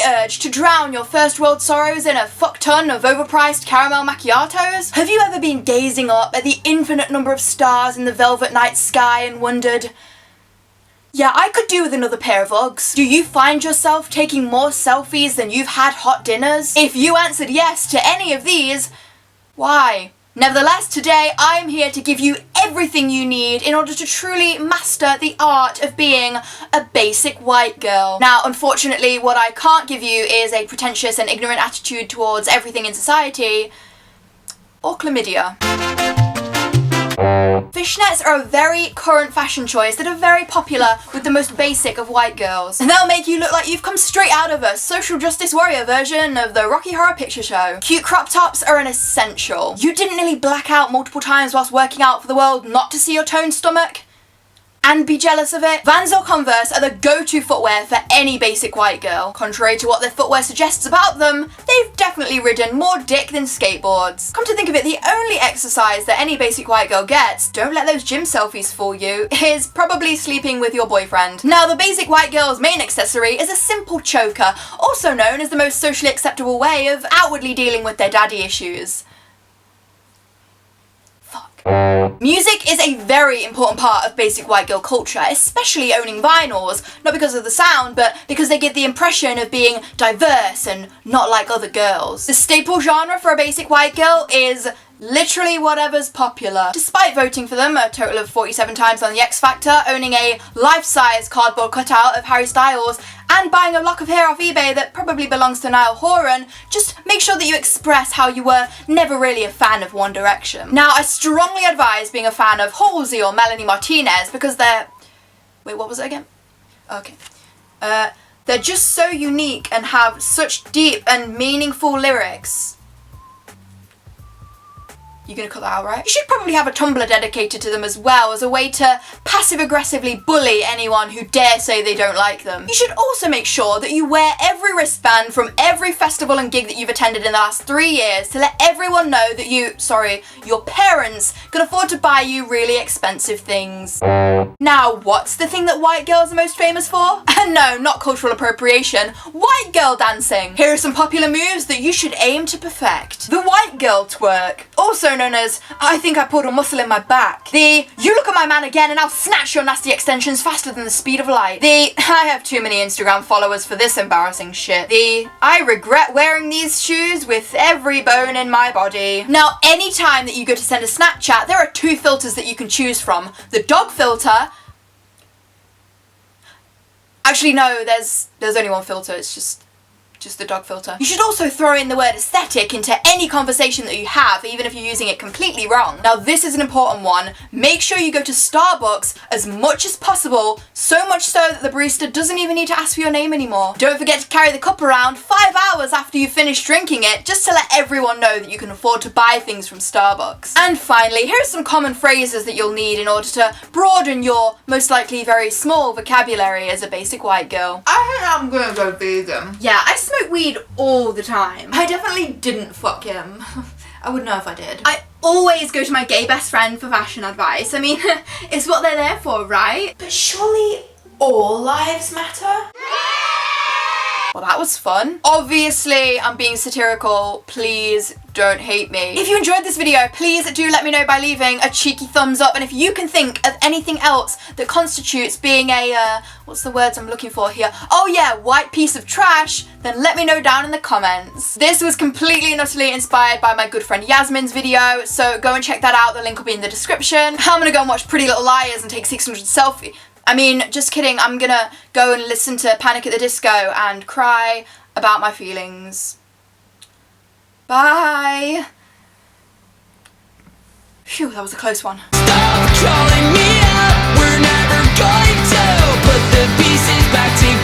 urge to drown your first world sorrows in a fuck ton of overpriced caramel macchiatos? Have you ever been gazing up at the infinite number of stars in the velvet night sky and wondered, yeah, I could do with another pair of Uggs? Do you find yourself taking more selfies than you've had hot dinners? If you answered yes to any of these, why? Nevertheless, today I'm here to give you everything you need in order to truly master the art of being a basic white girl. Now, unfortunately, what I can't give you is a pretentious and ignorant attitude towards everything in society, or chlamydia. Fishnets are a very current fashion choice that are very popular with the most basic of white girls. And they'll make you look like you've come straight out of a social justice warrior version of the Rocky Horror Picture Show. Cute crop tops are an essential. You didn't nearly black out multiple times whilst working out for the world not to see your toned stomach? And be jealous of it? Vans or Converse are the go-to footwear for any basic white girl. Contrary to what their footwear suggests about them, they've definitely ridden more dick than skateboards. Come to think of it, the only exercise that any basic white girl gets, don't let those gym selfies fool you, is probably sleeping with your boyfriend. Now, the basic white girl's main accessory is a simple choker, also known as the most socially acceptable way of outwardly dealing with their daddy issues. Music is a very important part of basic white girl culture, especially owning vinyls, not because of the sound, but because they give the impression of being diverse and not like other girls. The staple genre for a basic white girl is literally whatever's popular. Despite voting for them a total of 47 times on the X Factor, owning a life-size cardboard cutout of Harry Styles, and buying a lock of hair off eBay that probably belongs to Niall Horan, just make sure that you express how you were never really a fan of One Direction. Now, I strongly advise being a fan of Halsey or Melanie Martinez because they're... Wait, what was it again? Okay. They're just so unique and have such deep and meaningful lyrics. You're gonna cut that out, right? You should probably have a Tumblr dedicated to them as well as a way to passive-aggressively bully anyone who dare say they don't like them. You should also make sure that you wear every wristband from every festival and gig that you've attended in the last 3 years to let everyone know that your parents can afford to buy you really expensive things. Now, what's the thing that white girls are most famous for? No, not cultural appropriation. White girl dancing. Here are some popular moves that you should aim to perfect. The white girl twerk, also known as, I think I pulled a muscle in my back. The, you look at my man again and I'll snatch your nasty extensions faster than the speed of light. The, I have too many Instagram followers for this embarrassing shit. The, I regret wearing these shoes with every bone in my body. Now, anytime that you go to send a Snapchat, there are 2 filters that you can choose from. The dog filter. Actually, no, there's only one filter, it's just the dog filter. You should also throw in the word aesthetic into any conversation that you have, even if you're using it completely wrong. Now, this is an important one. Make sure you go to Starbucks as much as possible, so much so that the barista doesn't even need to ask for your name anymore. Don't forget to carry the cup around 5 hours after you finish drinking it, just to let everyone know that you can afford to buy things from Starbucks. And finally, here are some common phrases that you'll need in order to broaden your most likely very small vocabulary as a basic white girl. I think I'm gonna go vegan. Yeah, I smoke weed all the time. I definitely didn't fuck him. I would know if I did. I always go to my gay best friend for fashion advice. I mean, it's what they're there for, right? But surely all lives matter? Well, that was fun. Obviously, I'm being satirical. Please don't hate me. If you enjoyed this video, please do let me know by leaving a cheeky thumbs up. And if you can think of anything else that constitutes being a, what's the words I'm looking for here? Oh yeah, white piece of trash, then let me know down in the comments. This was completely and utterly inspired by my good friend Yasmin's video, so go and check that out. The link will be in the description. I'm gonna go and watch Pretty Little Liars and take 600 selfies. I mean, just kidding, I'm gonna go and listen to Panic at the Disco and cry about my feelings. Bye! Phew, that was a close one. Stop calling me up, we're never going to put the pieces back together.